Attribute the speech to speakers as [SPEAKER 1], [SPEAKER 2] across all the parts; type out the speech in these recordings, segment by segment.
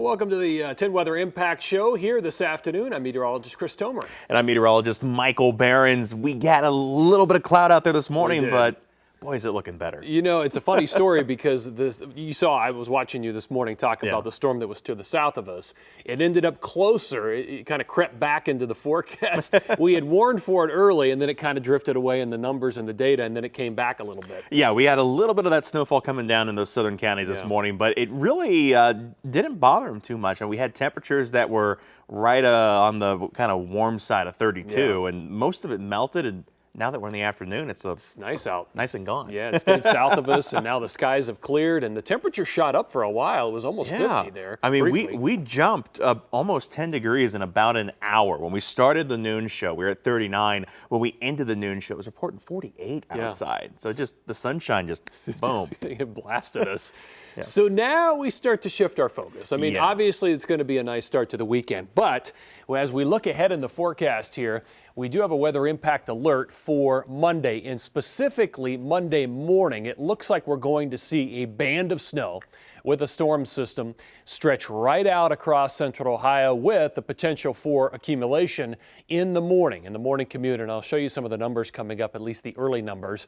[SPEAKER 1] Welcome to the 10 Weather Impact Show here this afternoon. I'm meteorologist Chris Tomer.
[SPEAKER 2] And I'm meteorologist Michael Behrens. We got a little bit of cloud out there this morning, but boy, is it looking better.
[SPEAKER 1] You know, it's a funny story because I was watching you this morning talk about the storm that was to the south of us. It ended up closer. It kind of crept back into the forecast. We had warned for it early, and then it kind of drifted away in the numbers and the data, and then it came back a little bit.
[SPEAKER 2] Yeah, we had a little bit of that snowfall coming down in those southern counties this morning, but it really didn't bother them too much. And we had temperatures that were right on the kind of warm side of 32, and most of it melted. And now that we're in the afternoon, it's
[SPEAKER 1] nice out.
[SPEAKER 2] Nice and gone.
[SPEAKER 1] Yeah, it stayed south of us, and now the skies have cleared, and the temperature shot up for a while. It was almost 50 there.
[SPEAKER 2] I mean, we jumped up almost 10 degrees in about an hour. When we started the noon show, we were at 39. When we ended the noon show, it was reporting 48 outside. So just the sunshine just boom.
[SPEAKER 1] It blasted us. So now we start to shift our focus. I mean, obviously it's going to be a nice start to the weekend, but as we look ahead in the forecast here, we do have a weather impact alert for Monday, and specifically Monday morning. It looks like we're going to see a band of snow with a storm system stretch right out across central Ohio with the potential for accumulation in the morning commute. And I'll show you some of the numbers coming up, at least the early numbers.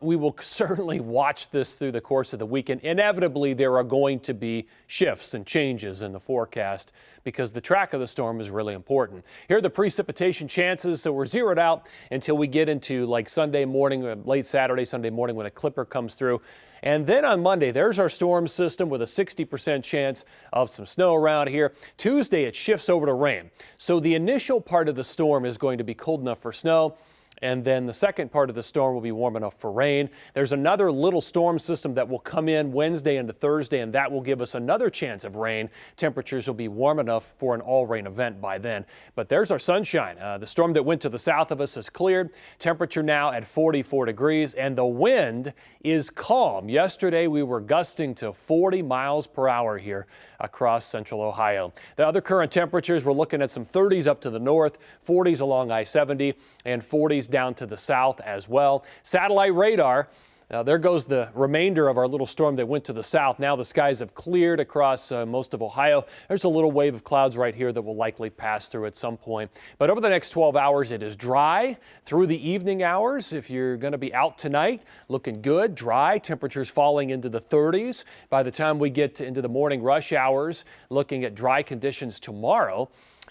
[SPEAKER 1] We will certainly watch this through the course of the weekend. Inevitably, there are going to be shifts and changes in the forecast because the track of the storm is really important. Here are the precipitation chances. So we're zeroed out until we get into like Sunday morning, late Saturday, Sunday morning when a clipper comes through. And then on Monday, there's our storm system with a 60% chance of some snow around here. Tuesday, it shifts over to rain. So the initial part of the storm is going to be cold enough for snow, and then the second part of the storm will be warm enough for rain. There's another little storm system that will come in Wednesday into Thursday, and that will give us another chance of rain. Temperatures will be warm enough for an all-rain event by then. But there's our sunshine. The storm that went to the south of us has cleared. Temperature now at 44 degrees, and the wind is calm. Yesterday, we were gusting to 40 miles per hour here across central Ohio. The other current temperatures, we're looking at some 30s up to the north, 40s along I-70, and 40s down to the south as well. Satellite radar. There goes the remainder of our little storm that went to the south. Now the skies have cleared across most of Ohio. There's a little wave of clouds right here that will likely pass through at some point. But over the next 12 hours, it is dry through the evening hours. If you're going to be out tonight, looking good, dry, temperatures falling into the 30s. By the time we get into the morning rush hours, looking at dry conditions tomorrow.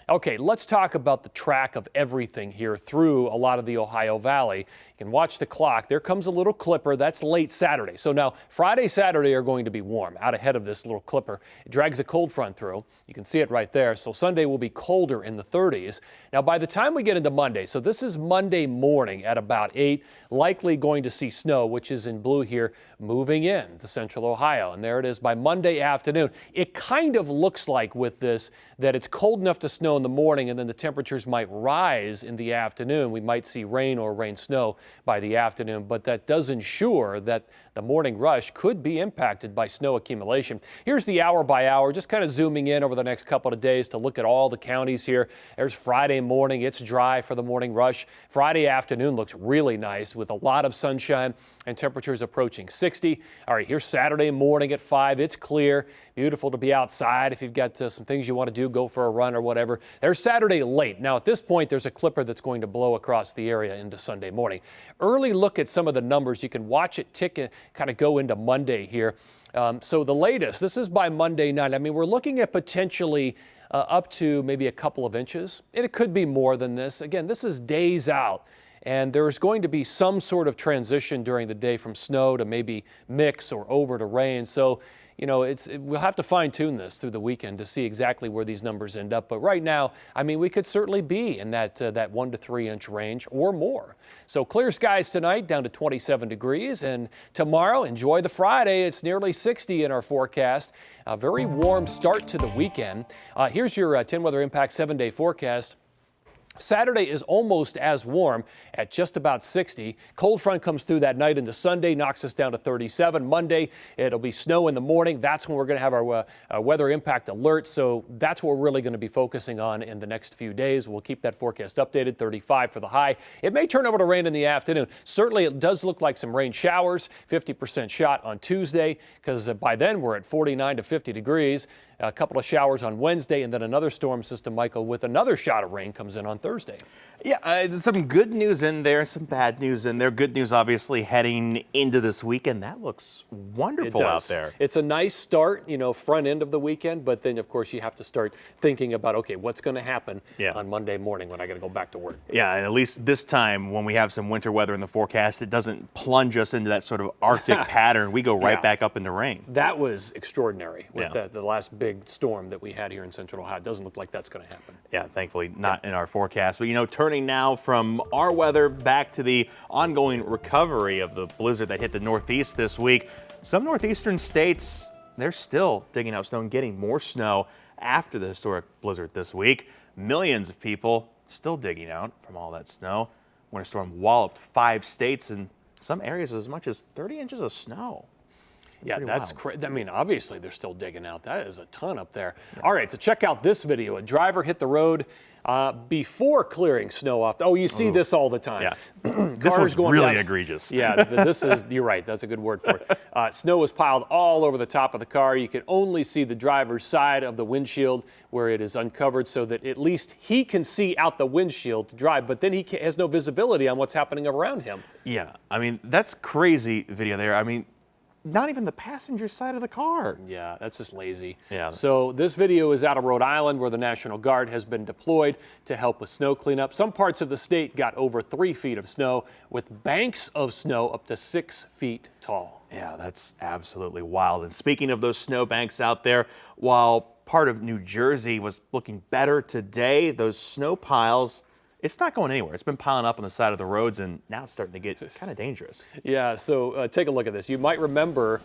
[SPEAKER 1] Okay, let's talk about the track of everything here through a lot of the Ohio Valley. You can watch the clock. There comes a little clipper. That's late Saturday. So now Friday, Saturday are going to be warm out ahead of this little clipper. It drags a cold front through. You can see it right there. So Sunday will be colder in the 30s. Now by the time we get into Monday, so this is Monday morning at about 8, likely going to see snow, which is in blue here, moving in to central Ohio. And there it is by Monday afternoon. It kind of looks like with this that it's cold enough to snow in the morning, and then the temperatures might rise in the afternoon. We might see rain or rain snow by the afternoon, but that does ensure that the morning rush could be impacted by snow accumulation. Here's the hour by hour, just kind of zooming in over the next couple of days to look at all the counties here. There's Friday morning. It's dry for the morning rush. Friday afternoon looks really nice with a lot of sunshine and temperatures approaching 60. All right, here's Saturday morning at 5. It's clear. Beautiful to be outside. If you've got some things you want to do, go for a run or whatever. There's Saturday late. Now, at this point, there's a clipper that's going to blow across the area into Sunday morning. Early look at some of the numbers. You can watch it tick and kind of go into Monday here. So the latest, this is by Monday night. I mean, we're looking at potentially up to maybe a couple of inches. And it could be more than this. Again, this is days out. And there's going to be some sort of transition during the day from snow to maybe mix or over to rain. So, you know, we'll have to fine tune this through the weekend to see exactly where these numbers end up. But right now, I mean, we could certainly be in that 1 to 3 inch range or more. So clear skies tonight down to 27 degrees. And tomorrow, enjoy the Friday. It's nearly 60 in our forecast. A very warm start to the weekend. Here's your 10 Weather Impact 7-day forecast. Saturday is almost as warm at just about 60. Cold front comes through that night into Sunday, knocks us down to 37. Monday, it'll be snow in the morning. That's when we're going to have our weather impact alert. So that's what we're really going to be focusing on in the next few days. We'll keep that forecast updated, 35 for the high. It may turn over to rain in the afternoon. Certainly, it does look like some rain showers, 50% shot on Tuesday, because by then we're at 49 to 50 degrees. a couple of showers on Wednesday, and then another storm system, Michael, with another shot of rain comes in on Thursday.
[SPEAKER 2] Yeah, there's some good news in there, some bad news in there. Good news, obviously, heading into this weekend. That looks wonderful out there.
[SPEAKER 1] It's a nice start, front end of the weekend, but then, of course, you have to start thinking about, okay, what's going to happen on Monday morning when I got to go back to work.
[SPEAKER 2] Yeah, and at least this time when we have some winter weather in the forecast, it doesn't plunge us into that sort of Arctic pattern. We go right back up into rain.
[SPEAKER 1] That was extraordinary with the last big storm that we had here in Central Ohio. It doesn't look like that's going to happen.
[SPEAKER 2] Yeah, thankfully not in our forecast. But, turning now from our weather back to the ongoing recovery of the blizzard that hit the Northeast this week. Some northeastern states, they're still digging out snow and getting more snow after the historic blizzard this week. Millions of people still digging out from all that snow. Winter storm walloped 5 states and some areas as much as 30 inches of snow.
[SPEAKER 1] Yeah, that's crazy. I mean, obviously they're still digging out. That is a ton up there. Yeah. All right, so check out this video. A driver hit the road before clearing snow off. Oh, you see this all the time.
[SPEAKER 2] Yeah. This was really egregious.
[SPEAKER 1] Yeah, you're right. That's a good word for it. Snow was piled all over the top of the car. You can only see the driver's side of the windshield where it is uncovered so that at least he can see out the windshield to drive, but then he has no visibility on what's happening around him.
[SPEAKER 2] Yeah, I mean, that's crazy video there. I mean, not even the passenger side of the car.
[SPEAKER 1] Yeah, that's just lazy.
[SPEAKER 2] Yeah.
[SPEAKER 1] So this video is out of Rhode Island where the National Guard has been deployed to help with snow cleanup. Some parts of the state got over 3 feet of snow with banks of snow up to 6 feet tall.
[SPEAKER 2] Yeah, that's absolutely wild. And speaking of those snow banks out there, while part of New Jersey was looking better today, those snow piles, it's not going anywhere. It's been piling up on the side of the roads, and now it's starting to get kind of dangerous.
[SPEAKER 1] Yeah, so take a look at this. You might remember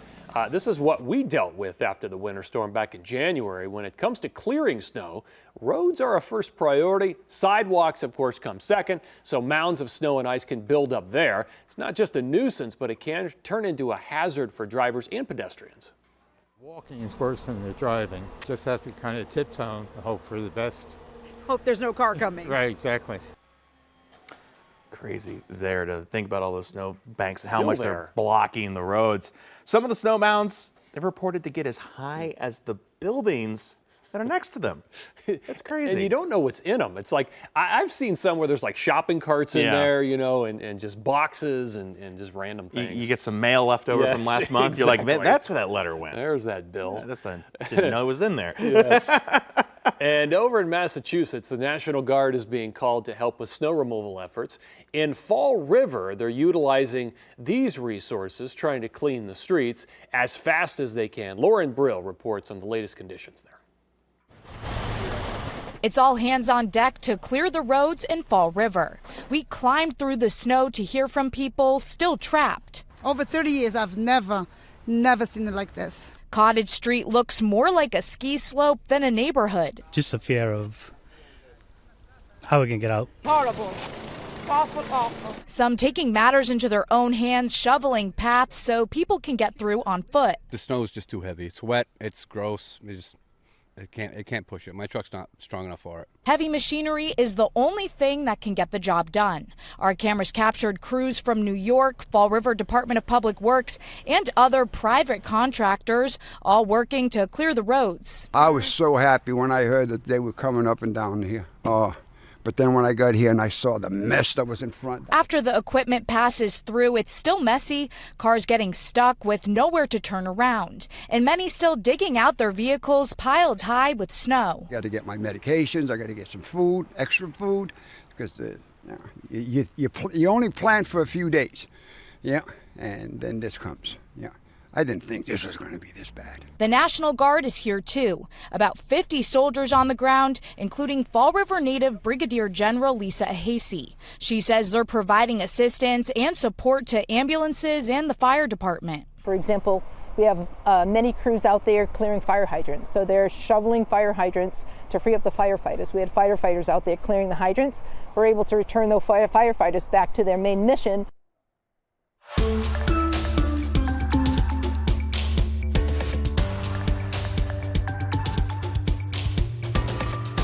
[SPEAKER 1] this is what we dealt with after the winter storm back in January. When it comes to clearing snow, roads are a first priority. Sidewalks, of course, come second, so mounds of snow and ice can build up there. It's not just a nuisance, but it can turn into a hazard for drivers and pedestrians.
[SPEAKER 3] Walking is worse than the driving. Just have to kind of tiptoe and hope for the best.
[SPEAKER 4] Hope there's no car coming.
[SPEAKER 3] Right, exactly.
[SPEAKER 2] Crazy there to think about all those snow banks and how much they're blocking the roads. Some of the snow mounds, they've reported to get as high as the buildings that are next to them. That's crazy.
[SPEAKER 1] And you don't know what's in them. It's like, I've seen some where there's like shopping carts in there, and just boxes and just random things.
[SPEAKER 2] You get some mail left over from last month. You're like, man, that's where that letter went.
[SPEAKER 1] There's that bill.
[SPEAKER 2] Yeah, didn't know it was in there.
[SPEAKER 1] Yes. And over in Massachusetts, the National Guard is being called to help with snow removal efforts. In Fall River, they're utilizing these resources, trying to clean the streets as fast as they can. Lauren Brill reports on the latest conditions there.
[SPEAKER 5] It's all hands on deck to clear the roads in Fall River. We climbed through the snow to hear from people still trapped.
[SPEAKER 6] Over 30 years, I've never seen it like this.
[SPEAKER 5] Cottage Street looks more like a ski slope than a neighborhood.
[SPEAKER 7] Just a fear of how we can get out.
[SPEAKER 6] Horrible. Awful, awful.
[SPEAKER 5] Some taking matters into their own hands, shoveling paths so people can get through on foot.
[SPEAKER 8] The snow is just too heavy. It's wet. It's gross. It can't push it. My truck's not strong enough for it.
[SPEAKER 5] Heavy machinery is the only thing that can get the job done. Our cameras captured crews from New York, Fall River Department of Public Works, and other private contractors, all working to clear the roads.
[SPEAKER 9] I was so happy when I heard that they were coming up and down here. But then when I got here and I saw the mess that was in front.
[SPEAKER 5] After the equipment passes through, it's still messy, cars getting stuck with nowhere to turn around, and many still digging out their vehicles piled high with snow.
[SPEAKER 9] I got to get my medications, I got to get some food, extra food, because you only plan for a few days, and then this comes, I didn't think this was going to be this bad.
[SPEAKER 5] The National Guard is here too. About 50 soldiers on the ground, including Fall River native Brigadier General Lisa Ahasey. She says they're providing assistance and support to ambulances and the fire department.
[SPEAKER 10] For example, we have many crews out there clearing fire hydrants. So they're shoveling fire hydrants to free up the firefighters. We had firefighters out there clearing the hydrants. We're able to return those firefighters back to their main mission.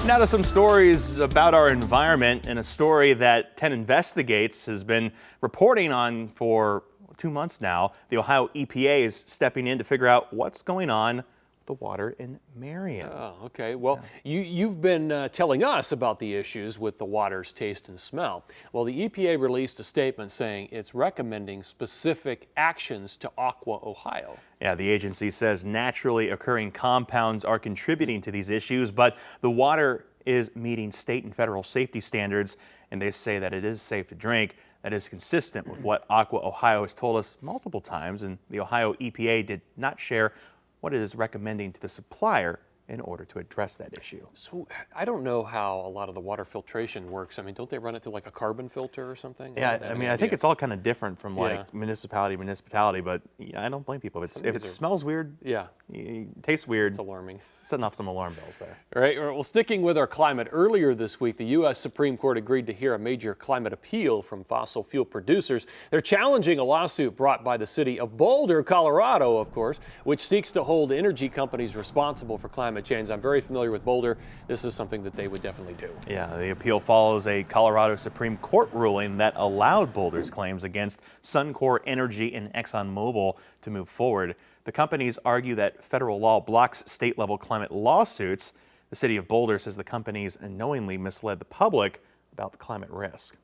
[SPEAKER 2] Now to some stories about our environment, and a story that 10 Investigates has been reporting on for 2 months now. The Ohio EPA is stepping in to figure out what's going on with the water in Marion.
[SPEAKER 1] Oh, okay. Well, you've been telling us about the issues with the water's taste and smell. Well, the EPA released a statement saying it's recommending specific actions to Aqua, Ohio.
[SPEAKER 2] Yeah, the agency says naturally occurring compounds are contributing to these issues, but the water is meeting state and federal safety standards, and they say that it is safe to drink. That is consistent with what Aqua, Ohio has told us multiple times, and the Ohio EPA did not share what it is recommending to the supplier in order to address that issue.
[SPEAKER 1] So I don't know how a lot of the water filtration works. I mean, don't they run it through like a carbon filter or something?
[SPEAKER 2] Yeah, I mean, I think it's all kind of different from like municipality to municipality, but I don't blame people. If it smells weird, it tastes weird,
[SPEAKER 1] it's alarming.
[SPEAKER 2] Setting off some alarm bells there.
[SPEAKER 1] All right, well, sticking with our climate, earlier this week, the U.S. Supreme Court agreed to hear a major climate appeal from fossil fuel producers. They're challenging a lawsuit brought by the city of Boulder, Colorado, of course, which seeks to hold energy companies responsible for climate change. I'm very familiar with Boulder. This is something that they would definitely do.
[SPEAKER 2] Yeah, the appeal follows a Colorado Supreme Court ruling that allowed Boulder's claims against Suncor Energy and ExxonMobil to move forward. The companies argue that federal law blocks state-level climate lawsuits. The city of Boulder says the companies unknowingly misled the public about the climate risk.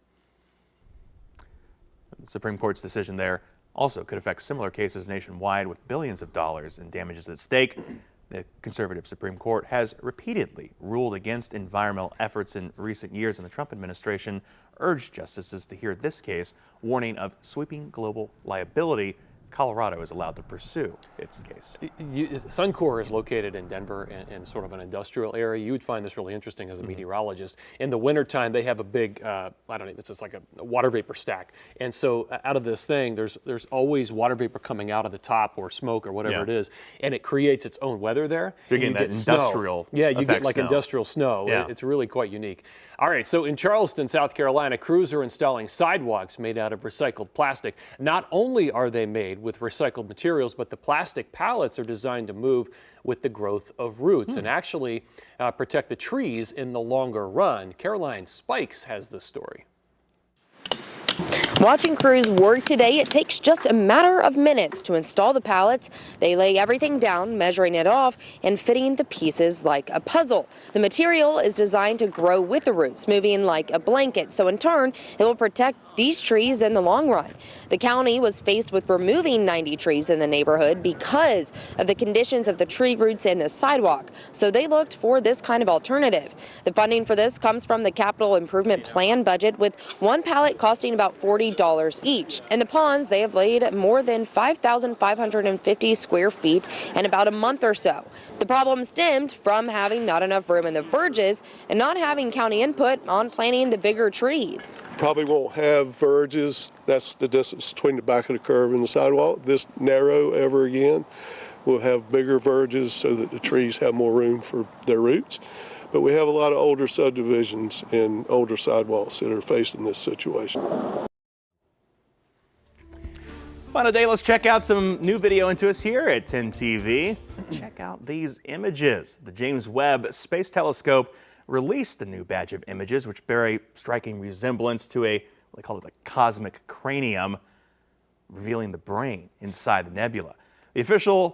[SPEAKER 2] The Supreme Court's decision there also could affect similar cases nationwide with billions of dollars in damages at stake. The conservative Supreme Court has repeatedly ruled against environmental efforts in recent years, and the Trump administration urged justices to hear this case, warning of sweeping global liability. Colorado is allowed to pursue its case.
[SPEAKER 1] Suncor is located in Denver in sort of an industrial area. You would find this really interesting as a meteorologist. In the wintertime, they have a big, I don't know, it's just like a water vapor stack. And so out of this thing, there's always water vapor coming out of the top or smoke or whatever it is. And it creates its own weather there.
[SPEAKER 2] So you're getting that industrial
[SPEAKER 1] snow. Yeah, you get like industrial snow.
[SPEAKER 2] Yeah.
[SPEAKER 1] It's really quite unique. All right, so in Charleston, South Carolina, crews are installing sidewalks made out of recycled plastic. Not only are they made with recycled materials, but the plastic pallets are designed to move with the growth of roots and actually protect the trees in the longer run. Caroline Spikes has this story.
[SPEAKER 11] Watching crews work today, it takes just a matter of minutes to install the pallets. They lay everything down, measuring it off and fitting the pieces like a puzzle. The material is designed to grow with the roots, moving like a blanket, so in turn, it will protect these trees in the long run. The county was faced with removing 90 trees in the neighborhood because of the conditions of the tree roots in the sidewalk, so they looked for this kind of alternative. The funding for this comes from the capital improvement plan budget, with one pallet costing about $40 each. In the ponds, they have laid more than 5,550 square feet in about a month or so. The problem stemmed from having not enough room in the verges and not having county input on planting the bigger trees.
[SPEAKER 12] Probably won't have verges. That's the distance between the back of the curb and the sidewalk. This narrow ever again. We'll have bigger verges so that the trees have more room for their roots. But we have a lot of older subdivisions and older sidewalks that are facing this situation.
[SPEAKER 2] Final day, let's check out some new video into us here at 10 TV. Check out these images. The James Webb Space Telescope released a new batch of images which bear a striking resemblance to what they call it, a cosmic cranium, revealing the brain inside the nebula. The officially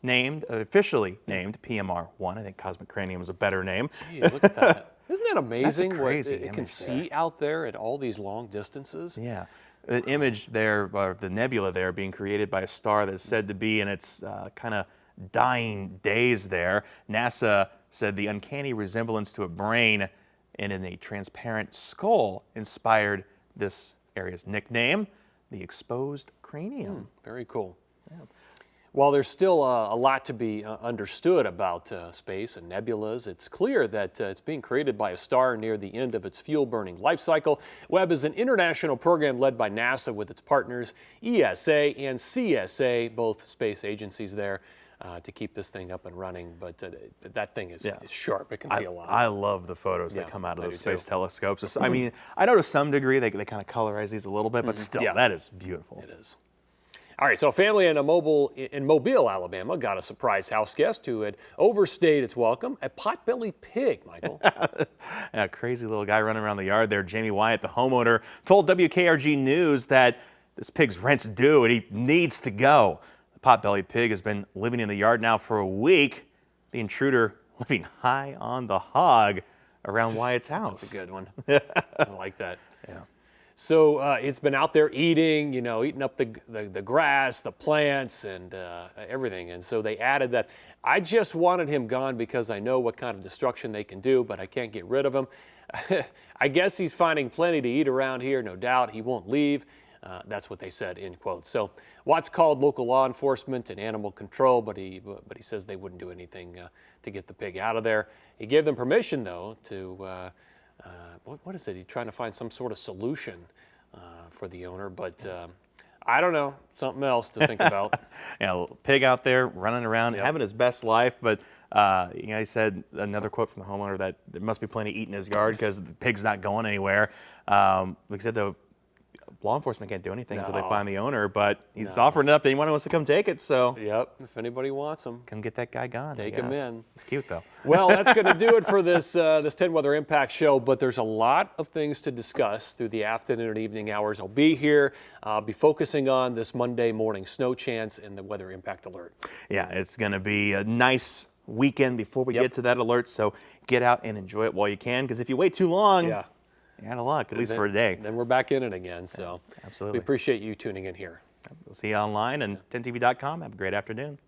[SPEAKER 2] named PMR-1, I think cosmic cranium is a better name.
[SPEAKER 1] Gee, look at that. Isn't that amazing?
[SPEAKER 2] That's a crazy
[SPEAKER 1] what it can
[SPEAKER 2] image
[SPEAKER 1] see out there at all these long distances?
[SPEAKER 2] Yeah. The image there, or the nebula there, being created by a star that is said to be in its kind of dying days there. NASA said the uncanny resemblance to a brain and in a transparent skull inspired this area's nickname, the exposed cranium.
[SPEAKER 1] Very cool. Yeah. While there's still a lot to be understood about space and nebulas, it's clear that it's being created by a star near the end of its fuel-burning life cycle. Webb is an international program led by NASA with its partners, ESA and CSA, both space agencies there, to keep this thing up and running. But that thing is sharp. It can see a lot.
[SPEAKER 2] I love the photos that come out of those space telescopes. I mean, I know to some degree they kind of colorize these a little bit, but still, that is beautiful.
[SPEAKER 1] It is. All right, so a family in Mobile, Alabama, got a surprise house guest who had overstayed its welcome, a potbelly pig, Michael.
[SPEAKER 2] A crazy little guy running around the yard there. Jamie Wyatt, the homeowner, told WKRG News that this pig's rent's due and he needs to go. The Potbelly pig has been living in the yard now for a week. The intruder living high on the hog around Wyatt's house.
[SPEAKER 1] That's a good one. I like that. Yeah. So it's been out there eating, eating up the grass, the plants, and everything. And so they added that. I just wanted him gone because I know what kind of destruction they can do, but I can't get rid of him. I guess he's finding plenty to eat around here, no doubt. He won't leave. That's what they said, end quote. So Watts called local law enforcement and animal control, but he says they wouldn't do anything to get the pig out of there. He gave them permission, though, to, what is it? He's trying to find some sort of solution for the owner, but I don't know, something else to think about.
[SPEAKER 2] Pig out there running around, having his best life, but he said another quote from the homeowner that there must be plenty to eat in his yard because the pig's not going anywhere. Like I said, though, law enforcement can't do anything until they find the owner, but he's offering it up to anyone who wants to come take it. So
[SPEAKER 1] yep, if anybody wants them,
[SPEAKER 2] come get that guy gone.
[SPEAKER 1] Take him in.
[SPEAKER 2] It's cute though.
[SPEAKER 1] Well, that's going to do it for this 10 Weather Impact show. But there's a lot of things to discuss through the afternoon and evening hours. I'll be here. I'll be focusing on this Monday morning snow chance and the weather impact alert.
[SPEAKER 2] Yeah, it's going to be a nice weekend before we get to that alert. So get out and enjoy it while you can, because if you wait too long. You're out of luck, at least for a day.
[SPEAKER 1] Then we're back in it again. So
[SPEAKER 2] absolutely.
[SPEAKER 1] We appreciate you tuning in here.
[SPEAKER 2] We'll see you online and 10tv.com. Have a great afternoon.